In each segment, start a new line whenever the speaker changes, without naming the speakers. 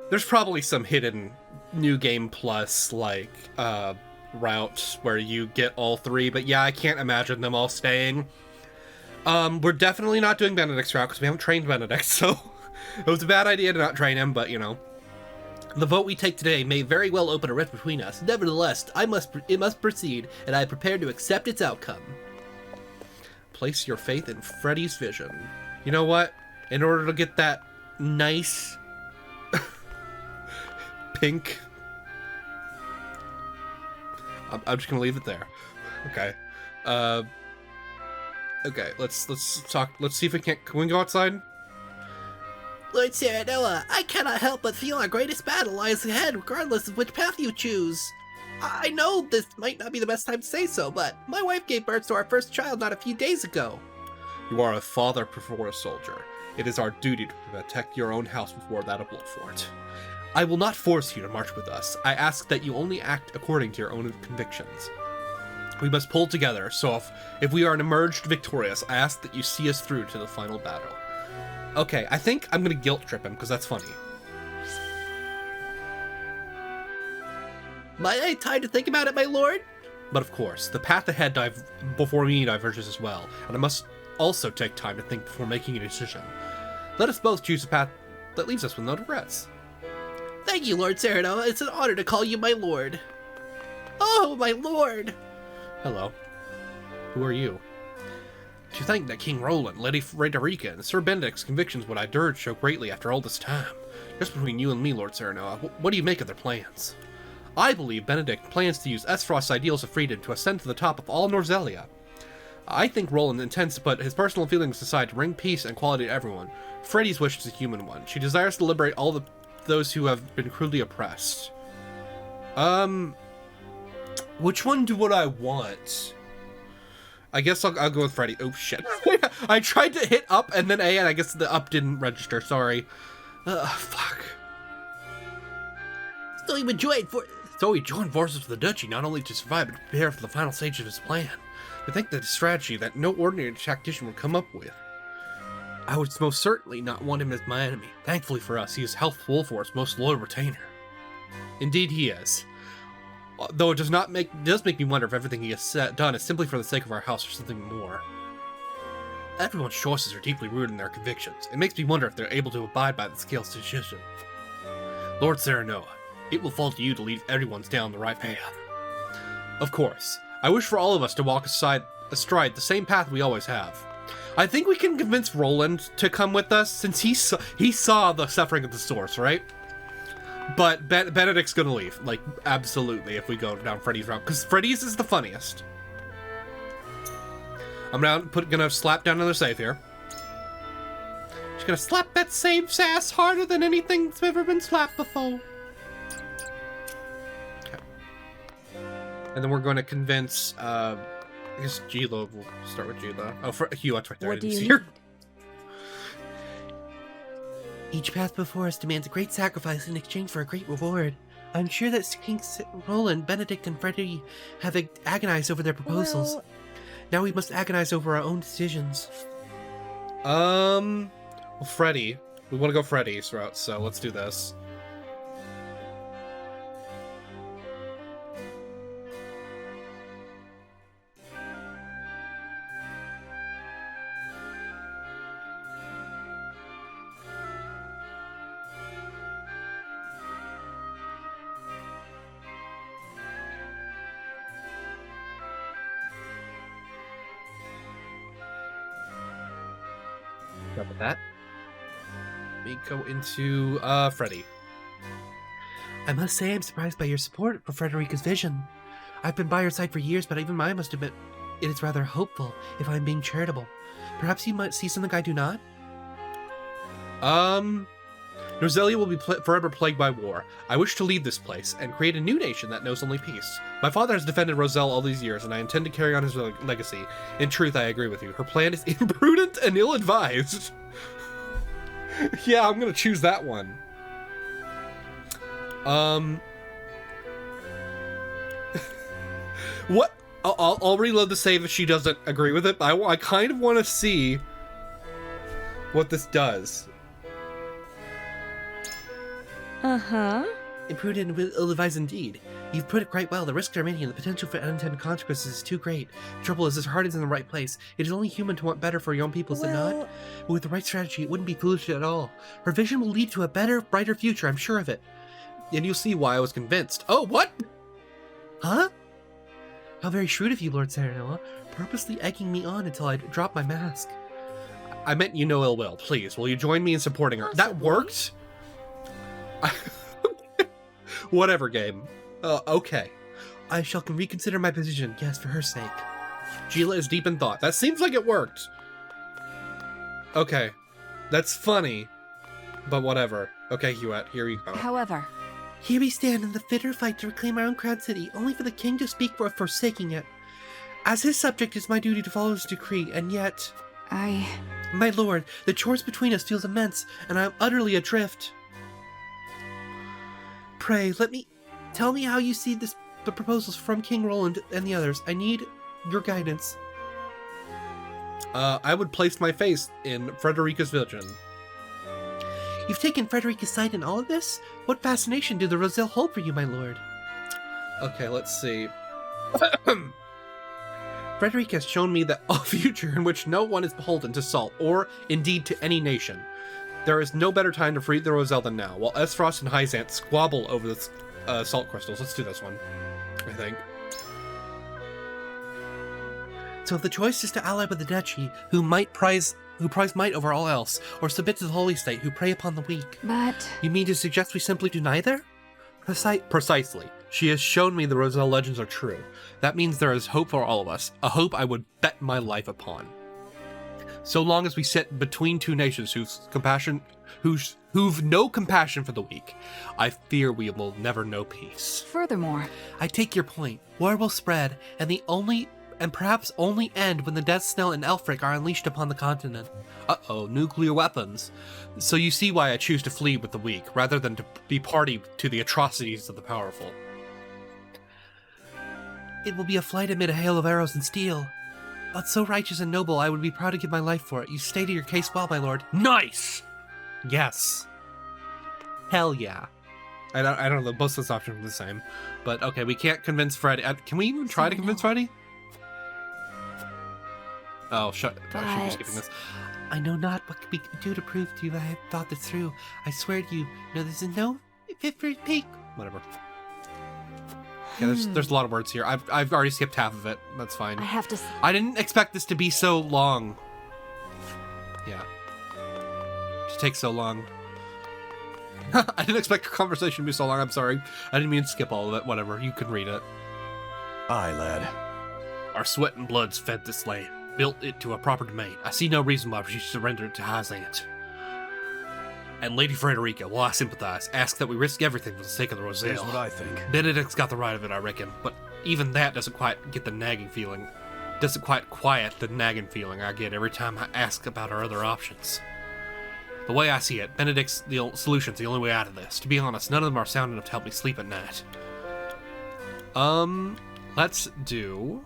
There's probably some hidden New Game Plus, like, routes where you get all three, but yeah, I can't imagine them all staying. We're definitely not doing Benedict's route because we haven't trained Benedict, so it was a bad idea to not train him, but you know. The vote we take today may very well open a rift between us. Nevertheless, it must proceed, and I am prepared to accept its outcome. Place your faith in Freddy's vision. You know what? In order to get that nice pink, I'm just gonna leave it there. Okay. Okay. Let's talk. Let's see if we can we go outside?
Lord Serenoa, I cannot help but feel our greatest battle lies ahead, regardless of which path you choose. I know this might not be the best time to say so, but my wife gave birth to our first child not a few days ago.
You are a father before a soldier. It is our duty to protect your own house before that of Bloodfort. I will not force you to march with us. I ask that you only act according to your own convictions. We must pull together, so if we are emerged victorious, I ask that you see us through to the final battle. Okay, I think I'm gonna guilt trip him, because that's funny.
Might I have time to think about it, my lord?
But of course, the path ahead before me diverges as well, and I must also take time to think before making a decision. Let us both choose a path that leaves us with no regrets.
Thank you, Lord Serenoa. It's an honor to call you my lord. Oh, my lord!
Hello. Who are you? To think that King Roland, Lady Frederica, and Sir Benedict's convictions would I durge so greatly after all this time. Just between you and me, Lord Serenoa, what do you make of their plans? I believe Benedict plans to use Esfrost's ideals of freedom to ascend to the top of all Norzelia. I think Roland intends to put his personal feelings aside to bring peace and equality to everyone. Freddy's wish is a human one. She desires to liberate all those who have been cruelly oppressed. Which one would I want? I guess I'll go with Freddy. Oh shit. I tried to hit up and then A, and I guess the up didn't register. Sorry. Fuck.
So he would join
forces with the Duchy not only to survive but to prepare for the final stage of his plan. To think that a strategy that no ordinary tactician would come up with. I would most certainly not want him as my enemy. Thankfully for us, he is Health Wolfor's most loyal retainer. Indeed he is. Though it does make me wonder if everything he has done is simply for the sake of our house or something more. Everyone's choices are deeply rooted in their convictions. It makes me wonder if they're able to abide by the scale's decision. Lord Serenoa, it will fall to you to lead everyone down the right path. Of course, I wish for all of us to walk astride the same path we always have. I think we can convince Roland to come with us since he saw the suffering at the source, right? But Benedict's gonna leave, like, absolutely, if we go down Freddy's route, because Freddy's is the funniest. I'm gonna slap down another save here. Just gonna slap that save sass harder than anything's ever been slapped before. Okay. And then we're going to convince, I guess Gila, we'll start with Gila. Oh, Hugh, that's right there, I didn't see her.
Each path before us demands a great sacrifice in exchange for a great reward. I'm sure that King Roland, Benedict, and Freddy have agonized over their proposals. Well, now we must agonize over our own decisions.
Well, Freddy. We want to go Freddy's route, so let's do this. Up with that. Let me go into Freddy.
I must say I'm surprised by your support for Frederica's vision. I've been by her side for years, but even I must admit it is rather hopeful if I'm being charitable. Perhaps you might see something I do not?
Norzelia will be forever plagued by war. I wish to lead this place and create a new nation that knows only peace. My father has defended Roselle all these years, and I intend to carry on his legacy. In truth, I agree with you. Her plan is imprudent and ill-advised. Yeah, I'm gonna choose that one. What? I'll reload the save if she doesn't agree with it. I kind of want to see what this does.
Uh-huh.
Imprudent and ill-advised indeed. You've put it quite well. The risks are many, and the potential for unintended consequences is too great. The trouble is, his heart is in the right place. It is only human to want better for your own people, is it not? But with the right strategy, it wouldn't be foolish at all. Her vision will lead to a better, brighter future, I'm sure of it. And you'll see why I was convinced. Oh, what? Huh? How very shrewd of you, Lord Serenella, purposely egging me on until I drop my mask. I meant you no ill will. Please, will you join me in supporting her? That worked? Whatever, game. Okay. I shall reconsider my position, yes, for her sake. Gila is deep in thought. That seems like it worked. Okay. That's funny. But whatever. Okay, Huette, here we go.
However,
Here we stand in the bitter fight to reclaim our own crown city, only for the king to speak for forsaking it. As his subject, it is my duty to follow his decree, and yet... My lord, the chores between us feels immense, and I am utterly adrift. Pray, tell me how you see the proposals from King Roland and the others. I need your guidance.
I would place my face in Frederica's vision.
You've taken Frederica's side in all of this? What fascination do the Roselle hold for you, my lord?
Okay, let's see. Frederica has shown me that a future in which no one is beholden to salt, or indeed to any nation. There is no better time to free the Roselle than now, while Esfrost and Hyzant squabble over the salt crystals. Let's do this one, I think.
So if the choice is to ally with the Duchy, who prize might over all else, or submit to the Holy State, who prey upon the weak.
but...
You mean to suggest we simply do neither?
Precisely. She has shown me the Roselle legends are true. That means there is hope for all of us, a hope I would bet my life upon. So long as we sit between two nations who've no compassion for the weak, I fear we will never know peace.
Furthermore,
I take your point. War will spread, and perhaps only end when the Death Snow and Elfric are unleashed upon the continent.
Uh-oh, nuclear weapons. So you see why I choose to flee with the weak, rather than to be party to the atrocities of the powerful.
It will be a flight amid a hail of arrows and steel. But so righteous and noble, I would be proud to give my life for it. You stated your case well, my lord.
Nice! Yes. Hell yeah. I don't know, both those options are the same. But okay, we can't convince Freddy. Can we even try to convince Freddy? Oh, I should be skipping this.
I know not what we can do to prove to you I have thought this through. I swear to you, no, this is no fit for peak.
Whatever. Yeah, there's a lot of words here. I've already skipped half of it. That's fine. I didn't expect this to be so long. Yeah. To take so long. I didn't expect the conversation to be so long. I'm sorry. I didn't mean to skip all of it. Whatever. You can read it.
Aye, lad.
Our sweat and bloods fed this land, built it to a proper domain. I see no reason why she should surrender it to Hyzant. And Lady Frederica, while I sympathize, ask that we risk everything for the sake of the Roselle.
Here's what I think.
Benedict's got the right of it, I reckon, but even that doesn't quite get the nagging feeling. Doesn't quite quiet the nagging feeling I get every time I ask about our other options. The way I see it, Benedict's solution's the only way out of this. To be honest, none of them are sound enough to help me sleep at night. Let's do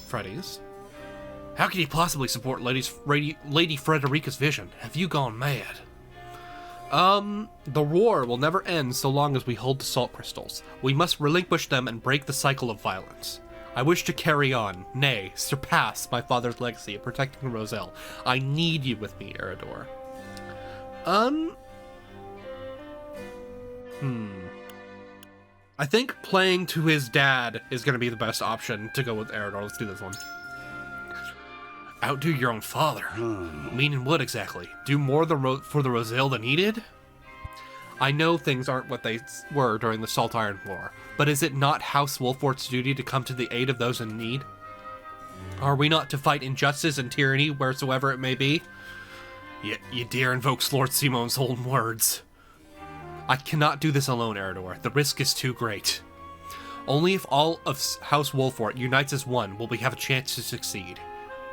Freddy's. How can you possibly support Lady Frederica's vision? Have you gone mad? The war will never end so long as we hold the salt crystals. We must relinquish them and break the cycle of violence. I wish to carry on, nay, surpass my father's legacy of protecting Roselle. I need you with me, Eredor. I think playing to his dad is going to be the best option to go with Eredor. Let's do this one. Outdo your own father. Meaning what exactly? Do more for the Roselle than he did? I know things aren't what they were during the Salt Iron War, but is it not House Wolfort's duty to come to the aid of those in need? Are we not to fight injustice and tyranny wheresoever it may be? You dare invoke Lord Simon's own words. I cannot do this alone, Eredor. The risk is too great. Only if all of House Wolfort unites as one will we have a chance to succeed.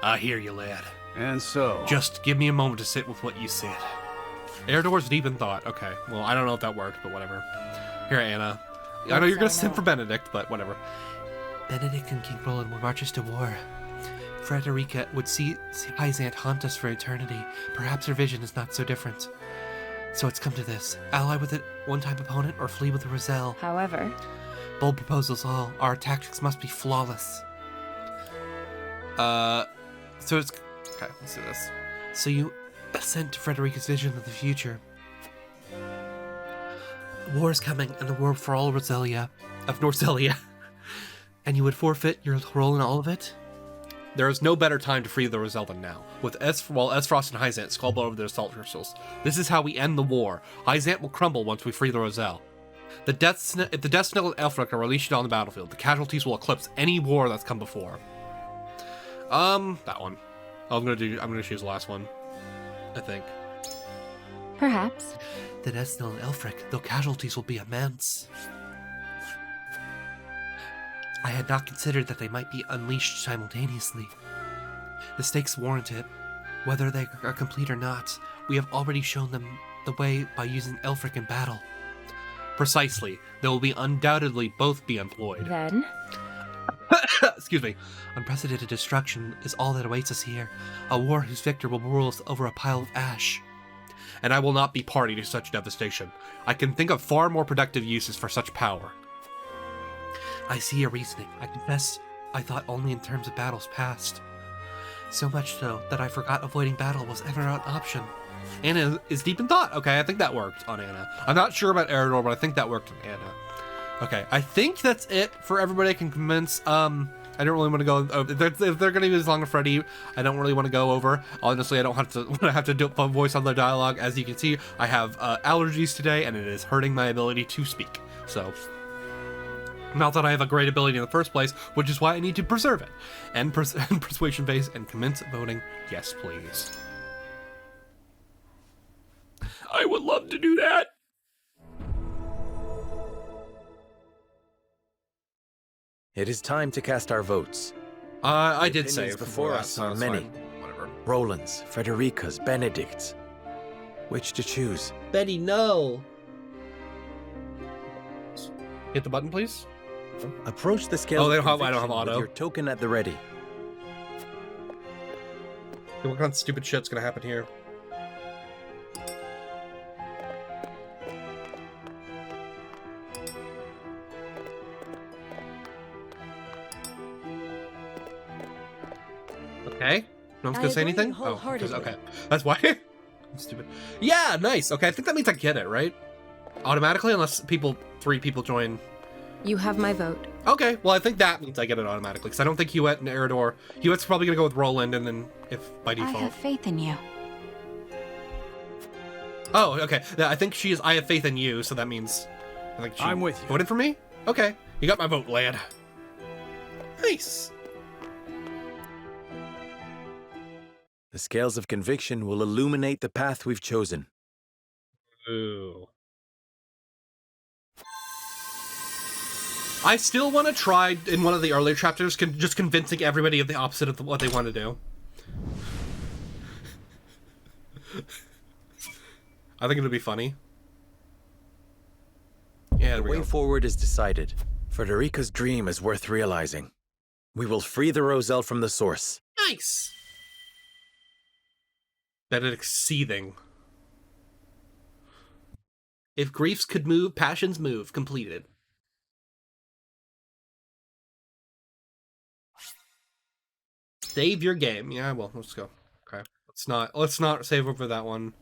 I hear you, lad.
And so...
Just give me a moment to sit with what you said. Eredor's deep in thought. Okay, well, I don't know if that worked, but whatever. Here, Anna. I know you're gonna send for Benedict, but whatever.
Benedict and King Roland will march us to war. Frederica would see Hyzant haunt us for eternity. Perhaps her vision is not so different.
So it's come to this. Ally with it one-time opponent or flee with the Roselle.
However,
Bold proposals all. Our tactics must be flawless. So it's... Okay, let's do this. So you assent to Frederica's vision of the future. War is coming, and the war for all Roselia, of Norcelia. And you would forfeit your role in all of it? There is no better time to free the Roselle than now, while Esfrost and Hyzant squabble over their assault crystals. This is how we end the war. Hyzant will crumble once we free the Roselle. If the Death Snell and Elfric are unleashed on the battlefield, the casualties will eclipse any war that's come before. That one. I'm gonna choose the last one, I think.
perhaps.
The Death Snell and Elfric, though casualties will be immense. I had not considered that they might be unleashed simultaneously. The stakes warrant it. Whether they are complete or not, we have already shown them the way by using Elfric in battle. Precisely. They will be undoubtedly both be employed.
Then,
Excuse me. Unprecedented destruction is all that awaits us here. A war whose victor will rule us over a pile of ash. And I will not be party to such devastation. I can think of far more productive uses for such power. I see your reasoning. I confess I thought only in terms of battles past. So much so that I forgot avoiding battle was ever an option. Anna is deep in thought. Okay, I think that worked on Anna. I'm not sure about Eridor, but I think that worked on Anna. Okay, I think that's it for everybody I can convince. I don't really want to go. If they're going to be as long as Freddy, I don't really want to go over. Honestly, I don't have to do a voice on the dialogue. As you can see, I have allergies today, and it is hurting my ability to speak. So, not that I have a great ability in the first place, which is why I need to preserve it. And persuasion base and commence voting. Yes, please. I would love to do that.
It is time to cast our votes.
I
The
did say
opinions
it
before us are many.
Whatever.
Roland's, Frederica's, Benedict's. Which to choose?
Betty, no.
Hit the button, please.
Approach the scale.
Oh, they
of
don't have- I don't have
conviction with
auto.
your token at the ready.
Hey, what kind of stupid shit's gonna happen here? Okay. No one's
I
gonna say
agree
anything?
wholeheartedly.
Okay. That's why. I'm stupid. Yeah, nice. Okay, I think that means I get it, right? Automatically, unless three people join.
you have my vote.
Okay, well, I think that means I get it automatically, because I don't think Hewitt and Eridor... Hewitt's probably gonna go with Roland, and then, if by
I
default...
have faith in you.
Oh, okay. Yeah, I think she is I have faith in you, so that means... I think she
I'm with you.
voted for me? Okay. You got my vote, lad. Nice.
The scales of conviction will illuminate the path we've chosen.
Ooh. I still want to try, in one of the earlier chapters, just convincing everybody of the opposite of what they want to do. I think it'll be funny. Yeah,
The
there we
way
go.
forward is decided. Frederica's dream is worth realizing. We will free the Roselle from the source.
Nice! Benedict's seething. If griefs could move, passions move. Completed. Save your game. Yeah, well, let's go. Okay. Let's not save over that one.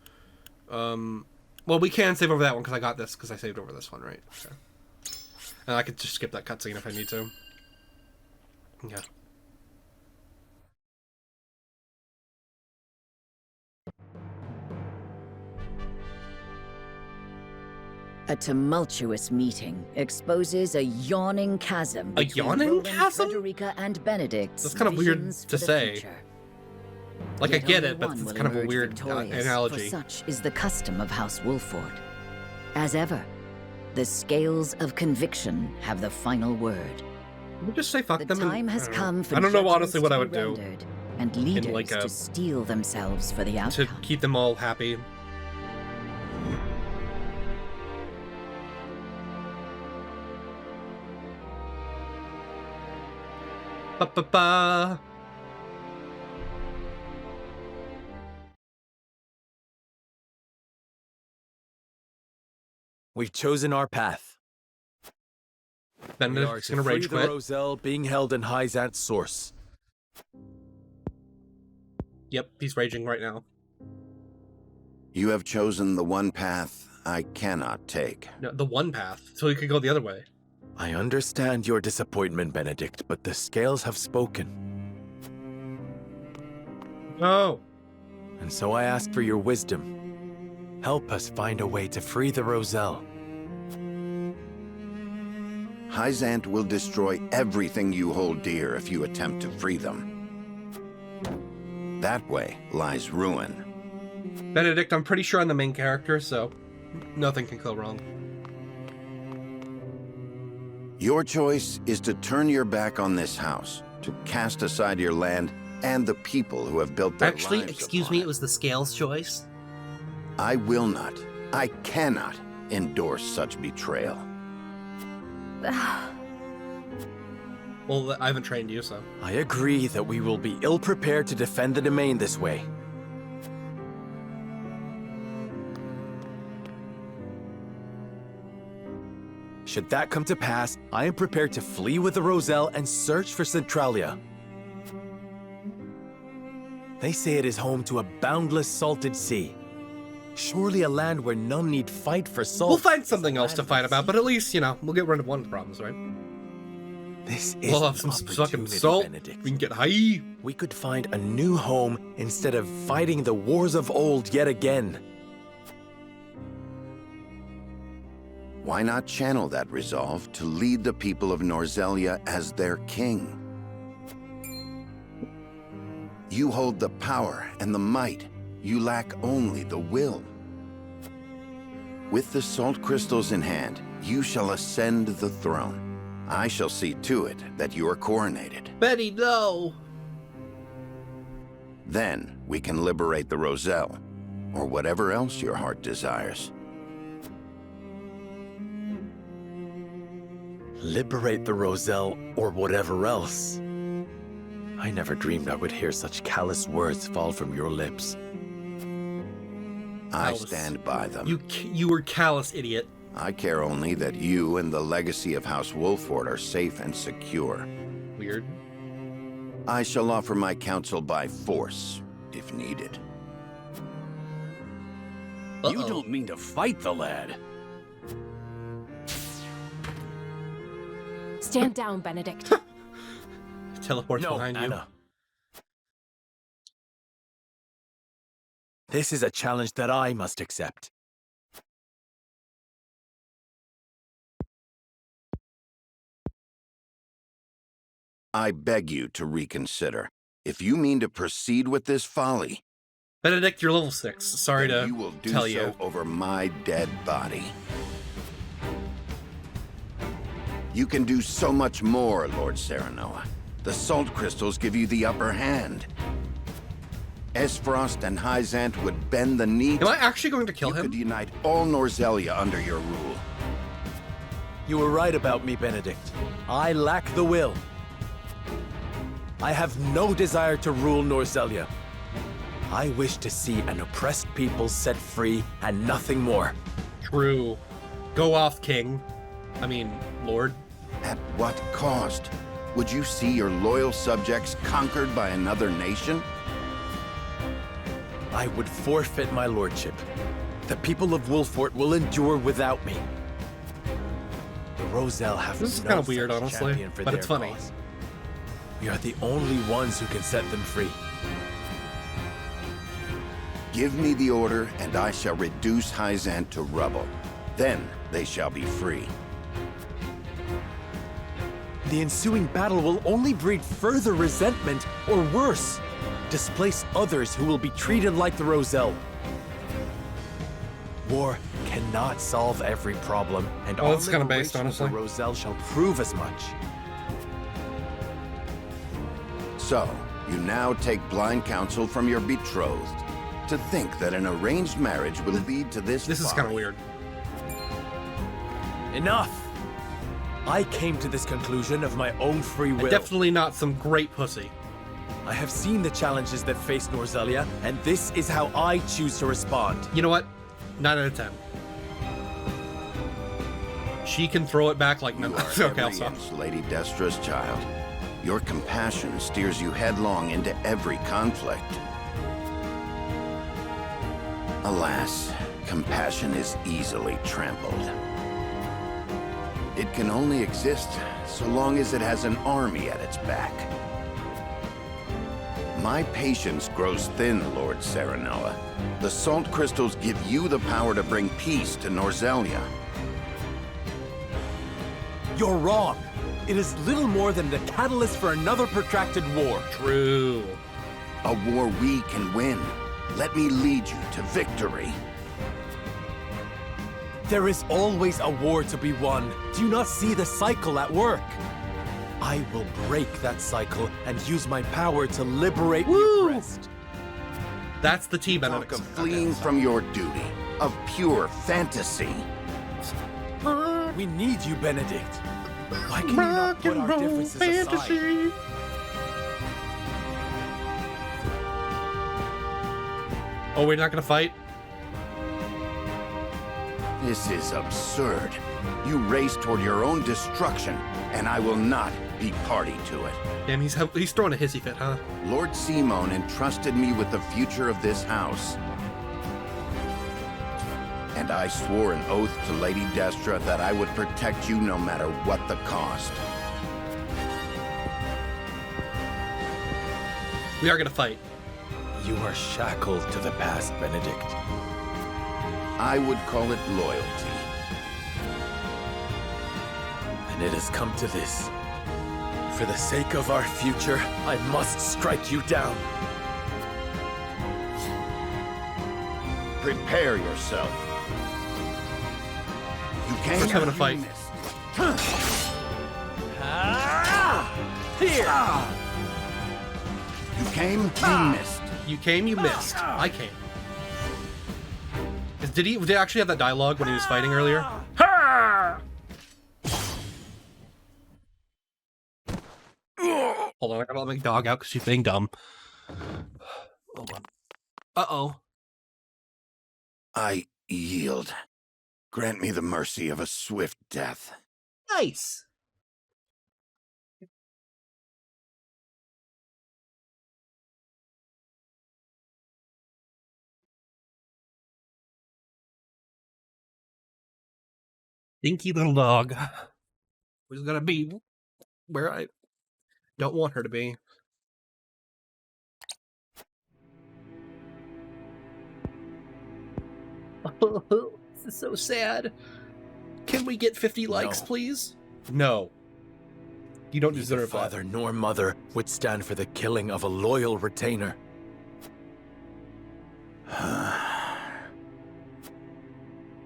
Well, we can save over that one because I got this because I saved over this one, right? Okay. And I could just skip that cutscene if I need to. Yeah.
A tumultuous meeting exposes a yawning chasm
A
between
yawning
Roland,
chasm?
Frederica, and Benedict's
That's kind of weird
visions
to
for the
say.
future.
Like, I
Yet
get
only
it, but
one
it's
will
kind of a
emerge
weird
victorious,
analogy.
For such is the custom of House Wolford. As ever, the scales of conviction have the final word.
Would just say fuck
The
them.
time
and,
has
I don't
come
know.
for
I don't know
judgments
honestly what
to
I
be
would do
rendered, and leaders
like a-
to steel themselves for the
to
outcome.
keep them all happy. Ba ba ba.
We've chosen our path. We are
Benedict's
to
gonna
free
rage
the
quit.
Roselle being held in Hyzant's source.
Yep, he's raging right now.
You have chosen the one path I cannot take.
No, the one path, so he could go the other way.
I understand your disappointment, Benedict, but the scales have spoken.
Oh.
And so I ask for your wisdom. Help us find a way to free the Roselle.
Hyzant will destroy everything you hold dear if you attempt to free them. That way lies ruin.
Benedict, I'm pretty sure I'm the main character, so nothing can go wrong.
Your choice is to turn your back on this house, to cast aside your land and the people who have built their
Actually,
lives
excuse
upon
me,
it.
it was the Scales' choice.
I will not, I cannot endorse such betrayal.
Well, I haven't trained you, so.
I agree that we will be ill-prepared to defend the domain this way. Should that come to pass, I am prepared to flee with the Roselle and search for Centralia. They say it is home to a boundless salted sea. Surely a land where none need fight for salt.
We'll find something else to fight about, but at least, you know, we'll get rid of one of the problems, right?
This is
We'll
an
have some fucking
opportunity,
salt.
Benedict.
We can get high.
We could find a new home instead of fighting the wars of old yet again.
Why not channel that resolve to lead the people of Norzelia as their king? You hold the power and the might. You lack only the will. With the salt crystals in hand, you shall ascend the throne. I shall see to it that you are coronated.
Betty, no!
Then we can liberate the Roselle, or whatever else your heart desires.
Liberate the Roselle or whatever else. I never dreamed I would hear such callous words fall from your lips.
I
Callous.
stand by them.
You were callous, idiot.
I care only that you and the legacy of House Wolford are safe and secure.
Weird.
I shall offer my counsel by force, if needed.
Uh-oh.
don't mean to fight the lad.
Stand down, Benedict.
Teleports
No,
behind you.
Anna. This is a challenge that I must accept.
I beg you to reconsider. If you mean to proceed with this folly,
Benedict, you're level 6. Sorry
then
to
you will do
tell
so
you.
over my dead body. You can do so much more, Lord Serenoa. The salt crystals give you the upper hand. Esfrost and Hyzant would bend the knee.
Am I actually going to kill
You
him?
could unite all Norzelia under your rule.
You were right about me, Benedict. I lack the will. I have no desire to rule Norzelia. I wish to see an oppressed people set free and nothing more.
True. Go off, King. I mean, Lord.
At what cost? Would you see your loyal subjects conquered by another nation?
I would forfeit my lordship. The people of Wolfort will endure without me. The Roselle have
This is
no
kind of weird,
such
honestly,
champion for
but
their
it's funny.
cause. We are the only ones who can set them free.
Give me the order, and I shall reduce Hyzant to rubble. Then they shall be free.
The ensuing battle will only breed further resentment, or worse, displace others who will be treated like the Roselle. War cannot solve every problem, and
Well,
our
that's kinda based,
liberation of the
honestly.
Roselle shall prove as much.
So, you now take blind counsel from your betrothed. To think that an arranged marriage will lead to this
This is kind of
folly.
weird.
Enough! I came to this conclusion of my own free will.
Definitely not some great pussy.
I have seen the challenges that face Norzelia, and this is how I choose to respond.
You know what? 9 out of 10. She can throw it back like no.
You are
Okay, I'll
every
stop.
inch Lady Destra's child. Your compassion steers you headlong into every conflict. Alas, compassion is easily trampled. It can only exist so long as it has an army at its back. My patience grows thin, Lord Serenoa. The salt crystals give you the power to bring peace to Norzelia.
You're wrong. It is little more than the catalyst for another protracted war.
True.
A war we can win. Let me lead you to victory.
There is always a war to be won. Do you not see the cycle at work? I will break that cycle and use my power to liberate the oppressed.
That's the tea,
Talk
Benedict.
of fleeing from your duty, of pure fantasy.
We need you, Benedict. Why can you not put our differences aside?
Oh, we're not gonna fight?
This is absurd. You race toward your own destruction, and I will not be party to it.
Damn, he's throwing a hissy fit, huh?
Lord Simone entrusted me with the future of this house. And I swore an oath to Lady Destra that I would protect you no matter what the cost.
We are gonna fight.
You are shackled to the past, Benedict.
I would call it loyalty.
And it has come to this. For the sake of our future, I must strike you down.
Prepare yourself. You came.
We're having a fight.
Here!
You came. You missed.
You came, you missed. I came. Did they actually have that dialogue when he was fighting earlier? Hold on, I gotta let my dog out because she's being dumb. Hold on. Uh-oh.
I yield. Grant me the mercy of a swift death.
Nice.
Dinky little dog. Who's gonna be where I don't want her to be.
This is so sad. Can we get 50 likes,
No.
please?
No. You don't
Neither
deserve
father nor mother would stand for the killing of a loyal retainer.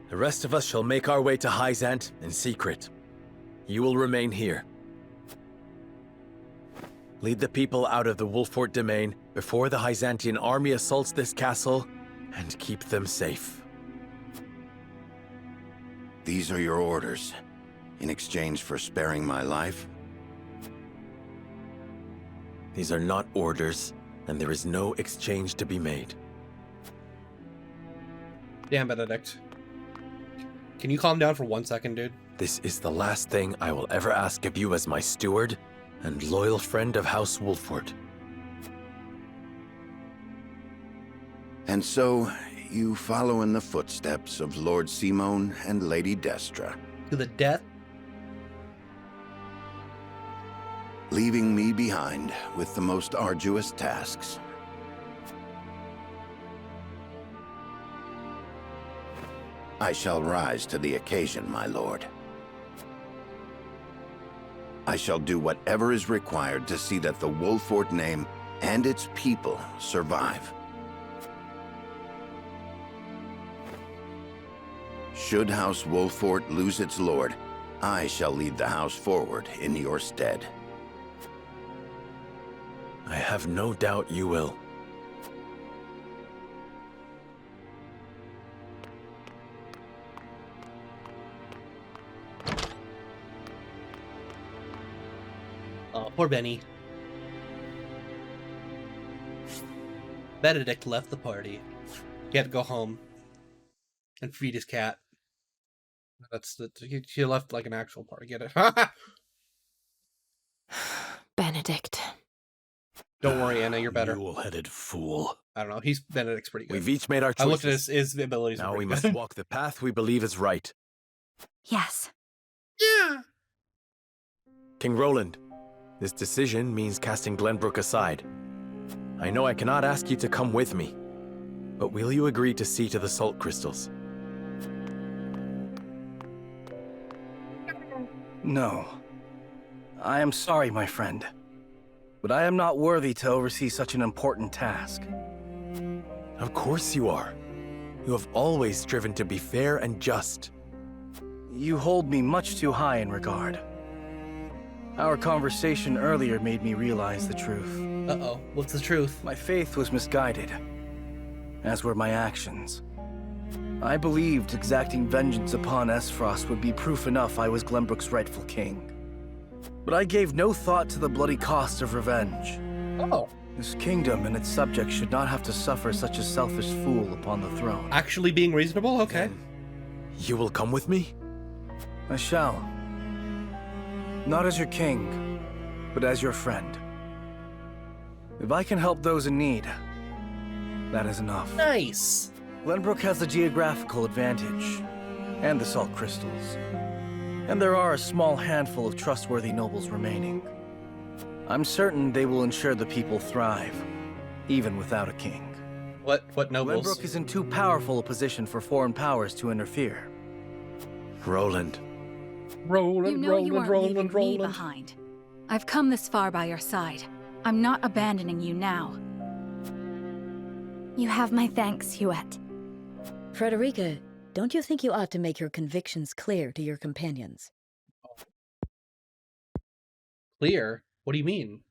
The rest of us shall make our way to Hyzant in secret. You will remain here. Lead the people out of the Wolfort domain before the Hyzantian army assaults this castle, and keep them safe.
These are your orders. In exchange for sparing my life?
These are not orders, and there is no exchange to be made.
that. Damn, Benedict. Can you calm down for 1 second, dude?
This is the last thing I will ever ask of you as my steward and loyal friend of House Wolfort.
And so, you follow in the footsteps of Lord Simone and Lady Destra,
To the death?
leaving me behind with the most arduous tasks. I shall rise to the occasion, my lord. I shall do whatever is required to see that the Wolfort name and its people survive. Should House Wolfort lose its lord, I shall lead the house forward in your stead.
I have no doubt you will.
Oh, poor Benny. Benedict left the party.
He had to go home and feed his cat. That's the he left like an actual part. I get it.
Benedict.
Don't worry, Anna, you're better.
Mule-headed fool.
I don't know. Benedict's pretty good.
We've each made our
I
choices.
looked at his abilities.
Now
are
we
pretty
must
good.
walk the path we believe is right.
Yes.
Yeah.
King Roland, this decision means casting Glenbrook aside. I know I cannot ask you to come with me, but will you agree to see to the salt crystals?
No. I am sorry, my friend. But I am not worthy to oversee such an important task.
Of course you are. You have always striven to be fair and just.
You hold me much too high in regard. Our conversation earlier made me realize the truth.
Uh-oh. What's the truth?
My faith was misguided, as were my actions. I believed exacting vengeance upon Esfrost would be proof enough I was Glenbrook's rightful king. But I gave no thought to the bloody cost of revenge.
Oh.
This kingdom and its subjects should not have to suffer such a selfish fool upon the throne.
Actually being reasonable? Okay.
You will come with me?
I shall. Not as your king, but as your friend. If I can help those in need, that is enough.
Nice.
Glenbrook has the geographical advantage, and the salt crystals. And there are a small handful of trustworthy nobles remaining. I'm certain they will ensure the people thrive, even without a king.
What nobles?
Glenbrook is in too powerful a position for foreign powers to interfere.
Roland.
You know you aren't leaving me behind. I've come this far by your side. I'm not abandoning you now. You have my thanks, Huette.
Frederica, don't you think you ought to make your convictions clear to your companions?
Clear? What do you mean?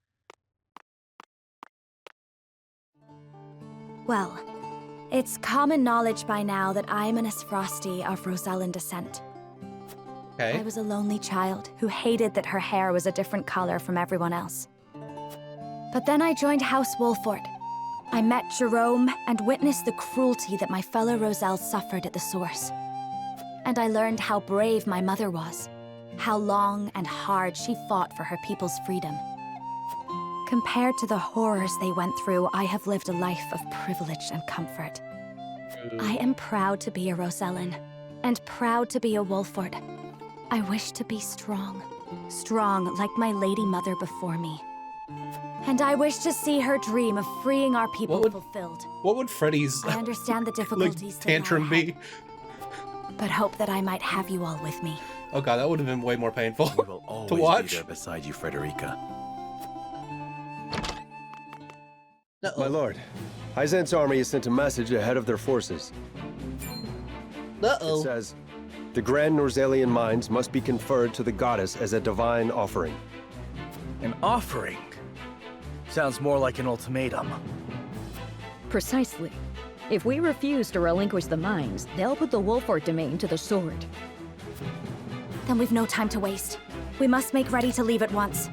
Well, it's common knowledge by now that I'm an Esfrosti of Rosellan descent.
Okay.
I was a lonely child who hated that her hair was a different color from everyone else. But then I joined House Wolford. I met Jerome and witnessed the cruelty that my fellow Roselle suffered at the source. And I learned how brave my mother was, how long and hard she fought for her people's freedom. Compared to the horrors they went through, I have lived a life of privilege and comfort. I am proud to be a Rosellan, and proud to be a Wolford. I wish to be strong, strong like my lady mother before me. And I wish to see her dream of freeing our people fulfilled.
What would Freddy's
I understand the
like,
difficulties that lie
tantrum
ahead,
be?
but hope that I might have you all with me.
Oh god, that would have been way more painful
We will always
to watch.
be there beside you, Frederica.
My lord, Hyzant's army has sent a message ahead of their forces.
Uh-oh.
It says, the grand Norzalian mines must be conferred to the goddess as a divine offering.
An offering? Sounds more like an ultimatum.
Precisely. If we refuse to relinquish the mines, they'll put the Wolford domain to the sword.
Then we've no time to waste. We must make ready to leave at once.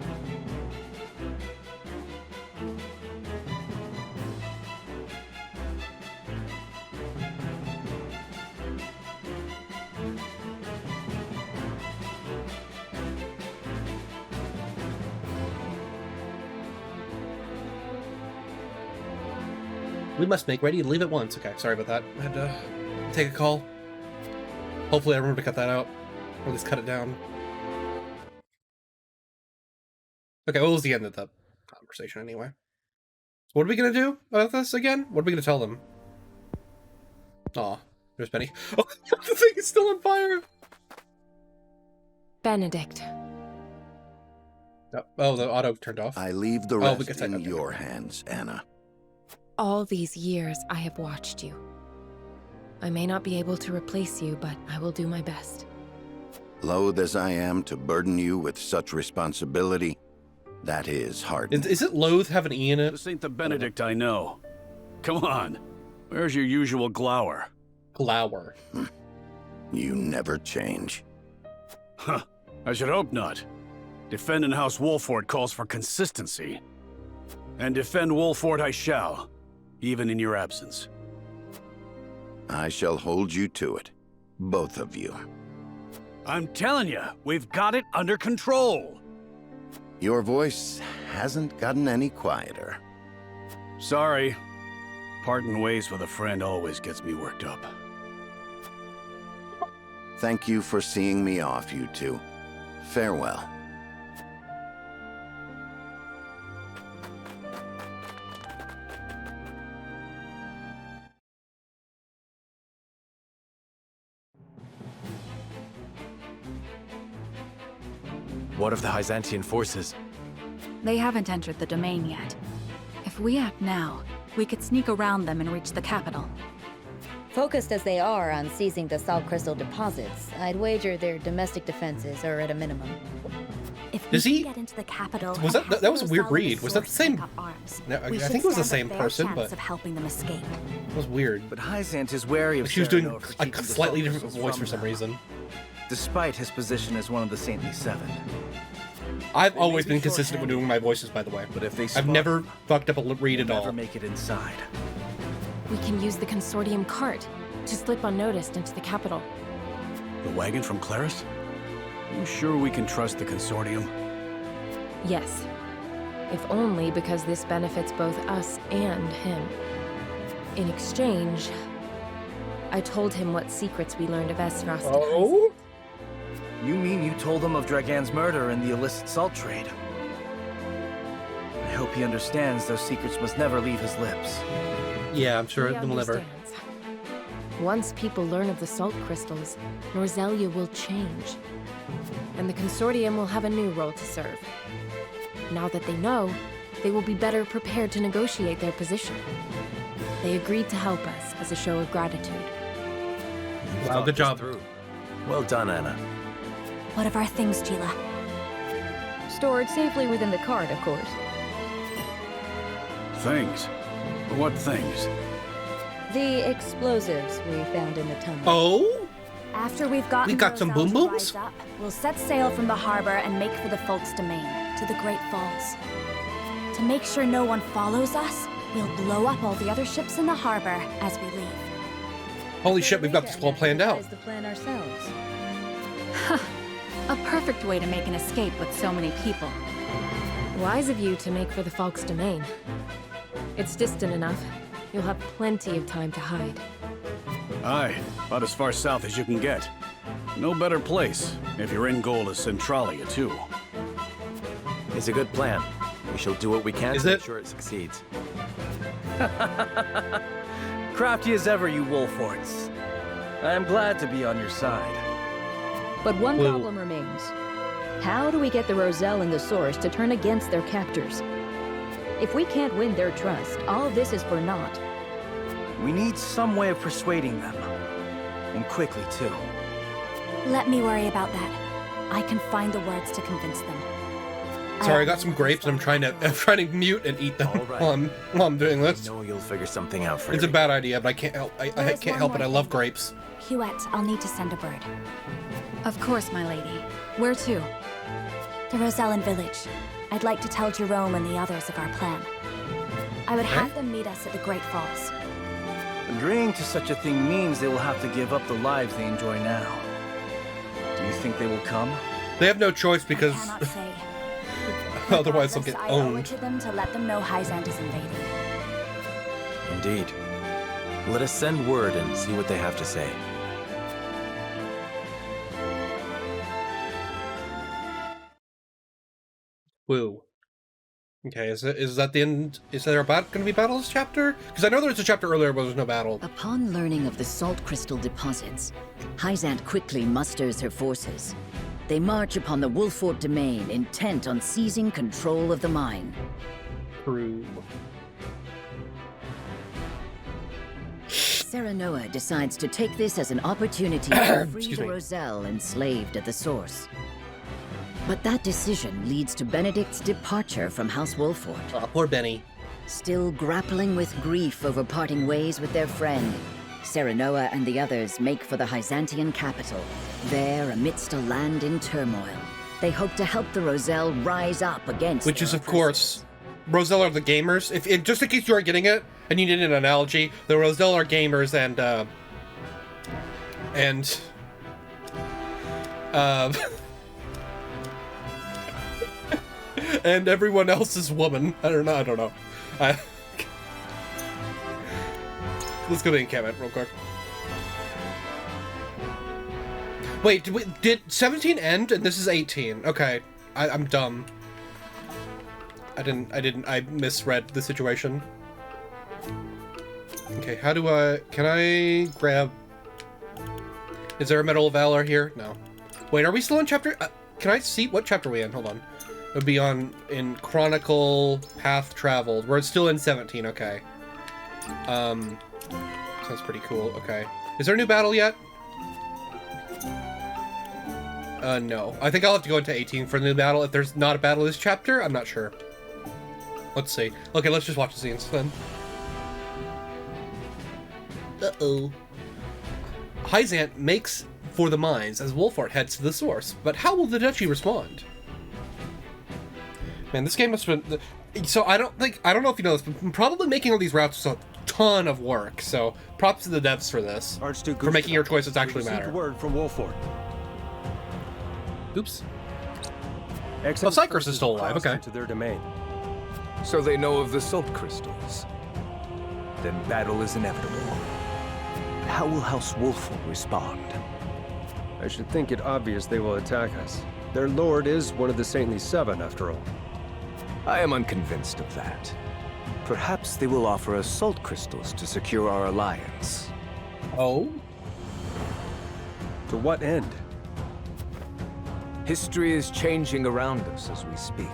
We must make ready to leave at once. Okay, sorry about that. I had to take a call. Hopefully I remember to cut that out. Or at least cut it down. Okay, what was the end of the conversation anyway? So what are we gonna do about this again? What are we gonna tell them? Aw, there's Penny. Oh, the thing is still on fire!
Benedict.
Oh, the auto turned off.
I leave the
Oh, we
rest
can
in
take-
your hands, Anna.
All these years I have watched you. I may not be able to replace you, but I will do my best.
Loath as I am to burden you with such responsibility, that is hard.
Is it Loath have an E in it?
This ain't the Benedict I know. Come on. Where's your usual glower?
Glower.
You never change.
Huh. I should hope not. Defending House Wolford calls for consistency. And defend Wolford I shall, even in your absence.
I shall hold you to it. Both of you.
I'm telling you, we've got it under control.
Your voice hasn't gotten any quieter.
Sorry. Parting ways with a friend always gets me worked up.
Thank you for seeing me off, you two. Farewell.
What of the Byzantine forces?
They haven't entered the domain yet. If we act now, we could sneak around them and reach the capital.
Focused as they are on seizing the salt crystal deposits, I'd wager their domestic defenses are at a minimum.
If we can get into the capital,
Was that was a weird read? Was that the same? No, I think it was the same person, but
of helping them escape.
it was weird.
But Hyzant is wary of
She was doing
Serenua for
a
keeping the
slightly
salt
different
crystals
voice
from
for some
them,
reason.
despite his position as one of the Saintly Seven.
I've
They
always
may be
been consistent with doing my voices, by the way.
But if they
I've
spot
never
them,
fucked up a read at
they'll never
all.
make it inside.
We can use the consortium cart to slip unnoticed into the capital.
The wagon from Claris? You sure we can trust the consortium?
Yes. If only because this benefits both us and him. In exchange, I told him what secrets we learned of Esros.
Oh?
You mean you told him of Dragan's murder and the illicit salt trade? I hope he understands those secrets must never leave his lips.
Yeah, I'm sure
He
they'll never.
understands. Once people learn of the salt crystals, Norzelia will change. And the consortium will have a new role to serve. Now that they know, they will be better prepared to negotiate their position. They agreed to help us as a show of gratitude.
Wow, good job.
Well done, Anna.
What of our things, Gila?
Stored safely within the cart, of course.
Things? What things?
The explosives we found in the tunnel.
Oh?
After we've gotten
We got some
Roselle
boom
to
booms?
rise up, we'll set sail from the harbor and make for the Folk's domain, to the Great Falls. To make sure no one follows us, we'll blow up all the other ships in the harbor as we leave.
Holy shit, we've got this all planned out.
The plan ourselves.
A perfect way to make an escape with so many people.
Wise of you to make for the Falk's domain. It's distant enough. You'll have plenty of time to hide.
Aye, about as far south as you can get. No better place, if you're in goal as Centralia, too.
It's a good plan. We shall do what we can
Is
to
it?
make sure it succeeds.
Crafty as ever, you Wolforts. I am glad to be on your side.
But one
Well-
problem remains. How do we get the Roselle and the Source to turn against their captors? If we can't win their trust, all of this is for naught.
We need some way of persuading them. And quickly, too.
Let me worry about that. I can find the words to convince them.
Sorry, I got some grapes and I'm trying to mute and eat them
All right.
while I'm doing
I
this.
know you'll figure something out for
It's a
me.
bad idea, but I can't help. I
There is
can't
one
help it.
more
I love
thing.
grapes.
Huette, I'll need to send a bird.
Of course, my lady. Where to?
The Rosellan village. I'd like to tell Jerome and the others of our plan. I would have them meet us at the Great Falls.
Agreeing to such a thing means they will have to give up the lives they enjoy now. Do you think they will come?
They have no choice because
I cannot say.
otherwise they'll get
Regardless, I owe it
owned.
to them to let them know Hyzant is invading.
Indeed. Let us send word and see what they have to say.
Woo. Okay, is that the end? Is there going to be battle this chapter? Because I know there was a chapter earlier where there was no battle.
Upon learning of the salt crystal deposits, Hyzant quickly musters her forces. They march upon the Wolfort domain, intent on seizing control of the mine.
True.
Serenua decides to take this as an opportunity to free
Excuse
the
me.
Roselle enslaved at the source. But that decision leads to Benedict's departure from House Wolfort.
Oh, poor Benny.
Still grappling with grief over parting ways with their friend, Serenua and the others make for the Hyzantian capital. There, amidst a land in turmoil, they hope to help the Roselle rise up against
Which
their
is, of
oppressors.
course, Roselle are the gamers. If just in case you aren't getting it and you need an analogy, the Roselle are gamers and And everyone else is woman. I don't know. Let's go to the encampment real quick. Wait, did 17 end and this is 18? Okay, I'm dumb. I misread the situation. Okay, can I grab... Is there a Medal of Valor here? No. Wait, are we still in chapter... can I see what chapter we in? Hold on. It would be in Chronicle Path Traveled. We're still in 17, okay. Sounds pretty cool, okay. Is there a new battle yet? No. I think I'll have to go into 18 for the new battle. If there's not a battle this chapter, I'm not sure. Let's see. Okay, let's just watch the scenes then. Uh-oh. Hyzant makes for the mines as Wolfort heads to the source, but how will the Duchy respond? Man, this game must have been... So I don't know if you know this, but probably making all these routes is a ton of work, so props to the devs for this.
Archduke
for making your choices actually matter.
Word from Wolfort.
Oops. Oh, Cyprus is still alive, okay.
To their domain.
So they know of the salt crystals. Then battle is inevitable. How will House Wolfort respond?
I should think it obvious they will attack us. Their lord is one of the Saintly Seven, after all.
I am unconvinced of that. Perhaps they will offer us salt crystals to secure our alliance.
Oh?
To what end?
History is changing around us as we speak.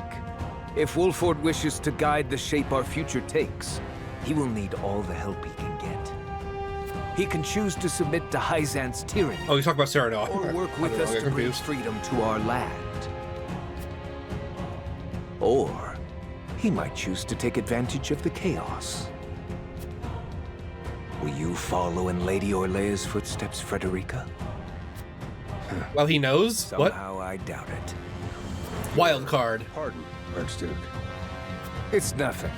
If Wolfort wishes to guide the shape our future takes, he will need all the help he can get. He can choose to submit to Hyzant's tyranny.
Oh, you talk about Cyrano.
Or work with us to bring freedom to our land. Or he might choose to take advantage of the chaos. Will you follow in Lady Orlea's footsteps, Frederica?
Well, he knows?
Somehow I doubt it.
Wild card.
Pardon, Archduke.
It's nothing.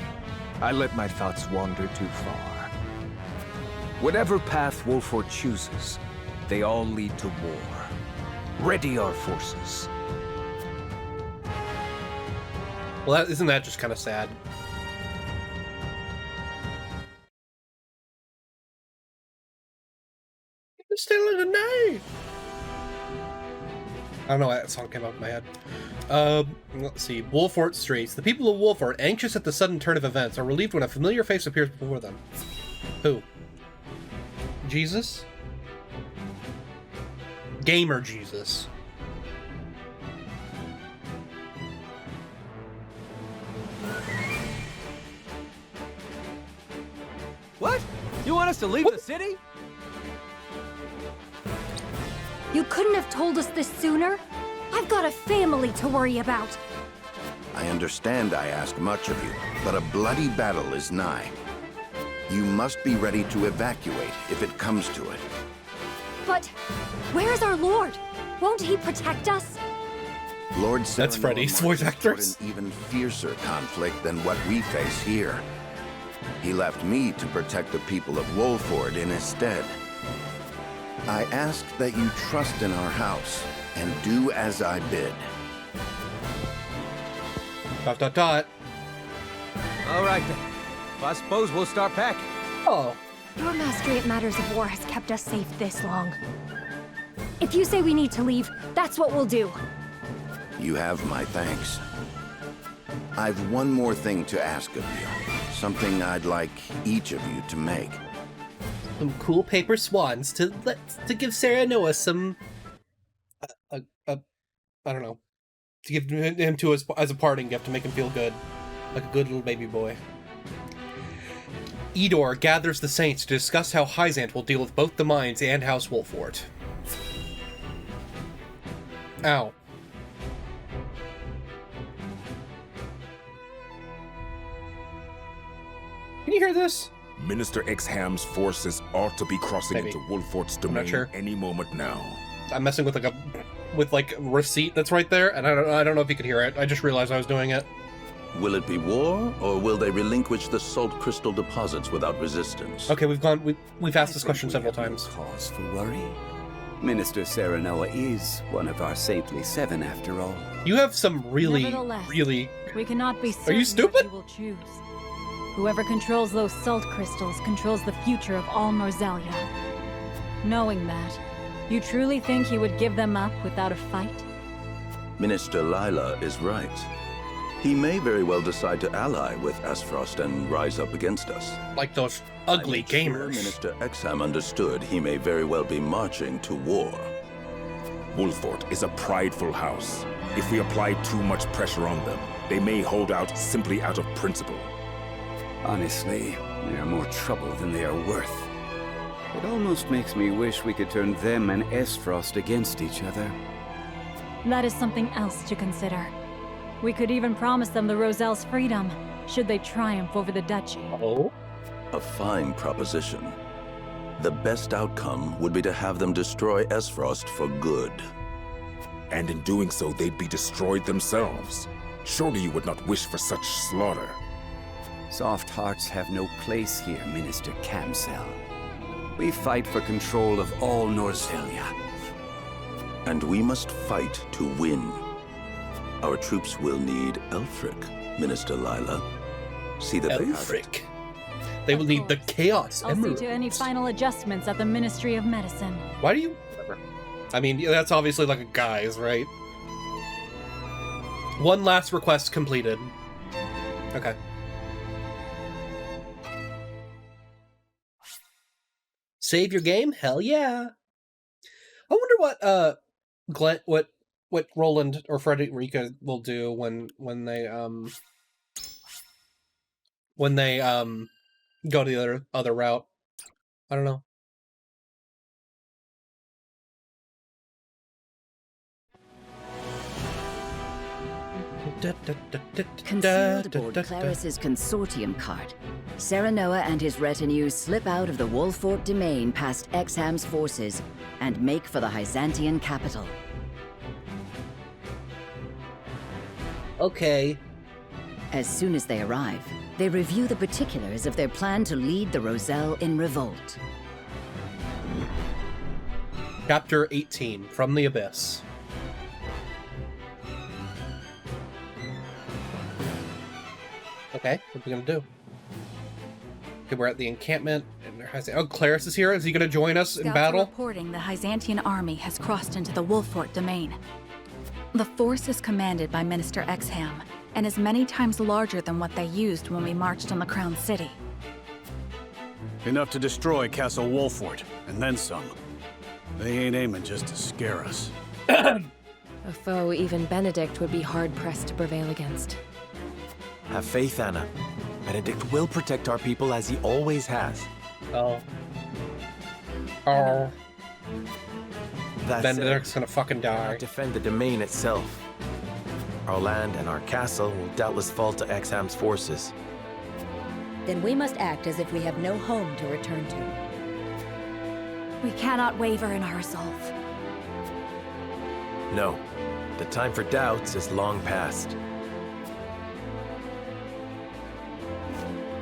I let my thoughts wander too far. Whatever path Wolfort chooses, they all lead to war. Ready our forces.
Well, isn't that just kind of sad? It's still in the night. I don't know why that song came up in my head. Let's see. Wolfort Streets. The people of Wolfort, anxious at the sudden turn of events, are relieved when a familiar face appears before them. Who? Jesus? Gamer Jesus.
What? You want us to leave the city?
You couldn't have told us this sooner? I've got a family to worry about.
I understand I ask much of you, but a bloody battle is nigh. You must be ready to evacuate if it comes to it.
But where's our lord? Won't he protect us?
Lord
That's Freddy's voice actress.
An even fiercer conflict than what we face here. He left me to protect the people of Wolfort in his stead. I ask that you trust in our house and do as I bid. ...
All right then. I suppose we'll start packing.
Oh.
Your mastery at matters of war has kept us safe this long. If you say we need to leave, that's what we'll do.
You have my thanks. I've one more thing to ask of you. Something I'd like each of you to make.
Some cool paper swans to give Sarah Noah some... I don't know. To give him to us as a parting gift to make him feel good. Like a good little baby boy. Edor gathers the Saints to discuss how Hyzant will deal with both the mines and House Wolfort. Ow. Can you hear this?
Minister Exham's forces ought to be crossing
Maybe.
into Wolfort's domain any moment now.
I'm messing with like a receipt that's right there, and I don't know if you could hear it. I just realized I was doing it.
Will it be war, or will they relinquish the salt crystal deposits without resistance?
Okay, we've asked this question several times.
Cause for worry.
Minister Serenoa is one of our saintly seven, after all.
You have some really.
We cannot be certain
Are you stupid?
what you will choose. Whoever controls those salt crystals controls the future of all Norzelia. Knowing that, you truly think he would give them up without a fight?
Minister Lila is right. He may very well decide to ally with Aesfrost and rise up against us.
Like those ugly gamers.
Sure Minister Exham understood he may very well be marching to war.
Wolford is a prideful house. If we apply too much pressure on them, they may hold out simply out of principle.
Honestly, they are more trouble than they are worth. It almost makes me wish we could turn them and Aesfrost against each other.
That is something else to consider. We could even promise them the Roselle's freedom, should they triumph over the duchy.
Oh?
A fine proposition. The best outcome would be to have them destroy Aesfrost for good.
And in doing so, they'd be destroyed themselves. Surely you would not wish for such slaughter.
Soft hearts have no place here, Minister Camsell. We fight for control of all Norzelia.
And we must fight to win. Our troops will need Elfric, Minister Lila. See that
Elfric? They will need the Chaos
I'll see
Emeralds.
to any final adjustments at the Ministry of Medicine.
Why do you... I mean, that's obviously like a guy's, right? One last request completed. Okay. Save your game? Hell yeah. I wonder what Glenn, what Roland or Frederica will do when they go to the other route. I don't know.
Concealed aboard Claris's consortium cart, Serenoa and his retinue slip out of the Wolfort domain past Exham's forces and make for the Hyzantian capital.
Okay.
As soon as they arrive, they review the particulars of their plan to lead the Roselle in revolt.
Chapter 18, From the Abyss. Okay, what are we gonna do? Okay, we're at the encampment, and oh, Claris is here. Is he gonna join us in
Scouts
battle?
are reporting the Hyzantian army has crossed into the Wolfort domain. The force is commanded by Minister Exham, and is many times larger than what they used when we marched on the Crown City.
Enough to destroy Castle Wolfort, and then some. They ain't aiming just to scare us.
A foe even Benedict would be hard-pressed to prevail against.
Have faith, Anna. Benedict will protect our people as he always has.
Oh. Oh.
That
Benedict's gonna fucking
said,
die.
defend the domain itself. Our land and our castle will doubtless fall to Exham's forces.
Then we must act as if we have no home to return to.
We cannot waver in our resolve.
No. The time for doubts is long past.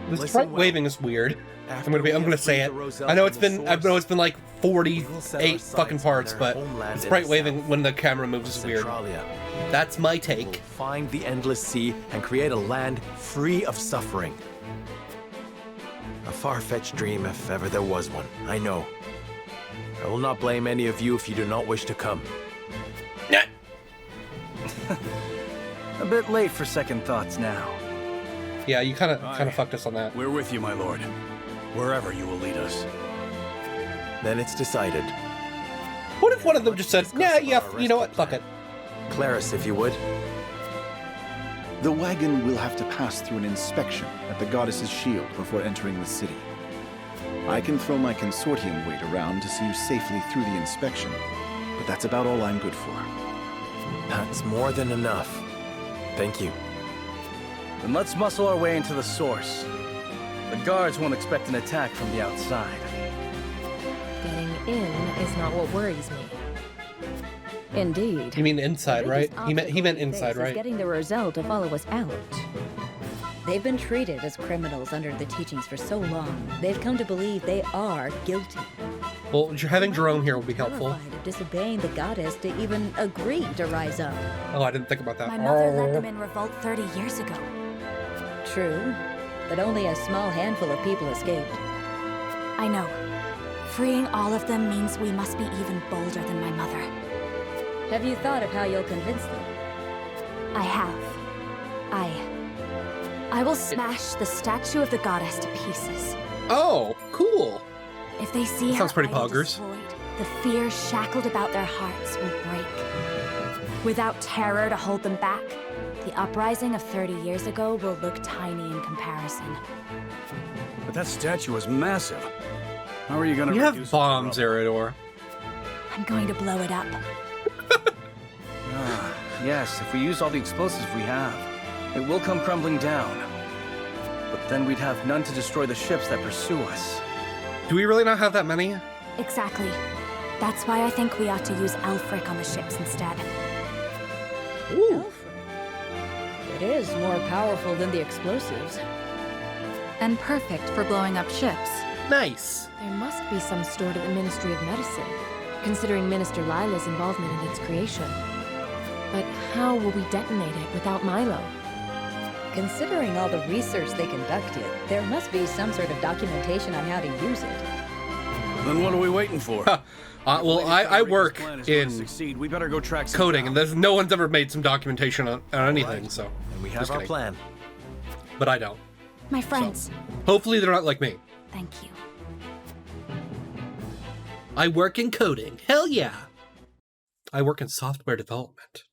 This sprite waving is weird. I'm gonna say it. I know it's been like 48 fucking parts, but the sprite waving when the camera moves is weird. That's my take.
We'll find the endless sea and create a land free of suffering. A far-fetched dream if ever there was one, I know. I will not blame any of you if you do not wish to come.
A bit late for second thoughts now.
Yeah, you kind of fucked us on that.
We're with you, my lord. Wherever you will lead us.
Then it's decided.
What if one of them just said, yeah, you know what, fuck it.
Claris, if you would.
The wagon will have to pass through an inspection at the goddess's shield before entering the city. I can throw my consortium weight around to see you safely through the inspection, but that's about all I'm good for.
That's more than enough. Thank you.
Then let's muscle our way into the source. The guards won't expect an attack from the outside.
Getting in is not what worries me.
Indeed.
You mean inside, right? He meant inside, right?
Getting the Roselle to follow us out. They've been treated as criminals under the teachings for so long, they've come to believe they are guilty.
Well, having Jerome here will be helpful.
Terrified of disobeying the goddess to even agree to rise up.
Oh, I didn't think about that.
My mother led them in revolt 30 years ago.
True, but only a small handful of people escaped.
I know. Freeing all of them means we must be even bolder than my mother.
Have you thought of how you'll convince them?
I have. I will smash the statue of the goddess to pieces.
Oh, cool.
If they see
That sounds
her
pretty
idol
poggers.
destroyed, the fear shackled about their hearts will break. Without terror to hold them back, the uprising of 30 years ago will look tiny in comparison.
But that statue was massive. How are you gonna
You have
reduce
bombs, Eridor.
I'm going to blow it up.
Yes, if we use all the explosives we have, it will come crumbling down. But then we'd have none to destroy the ships that pursue us.
Do we really not have that many?
Exactly. That's why I think we ought to use Elfric on the ships instead.
Ooh. It is more powerful than the explosives.
And perfect for blowing up ships.
Nice.
There must be some stored at the Ministry of Medicine, considering Minister Lila's involvement in its creation. But how will we detonate it without Milo?
Considering all the research they conducted, there must be some sort of documentation on how to use it.
Then what are we waiting for?
Well, I work in
succeed, we better go track some
coding, and no one's ever made some documentation on anything, so.
And we have
Just
our
kidding.
plan.
But I don't.
My friends.
Hopefully they're not like me.
Thank you.
I work in coding. Hell yeah. I work in software development.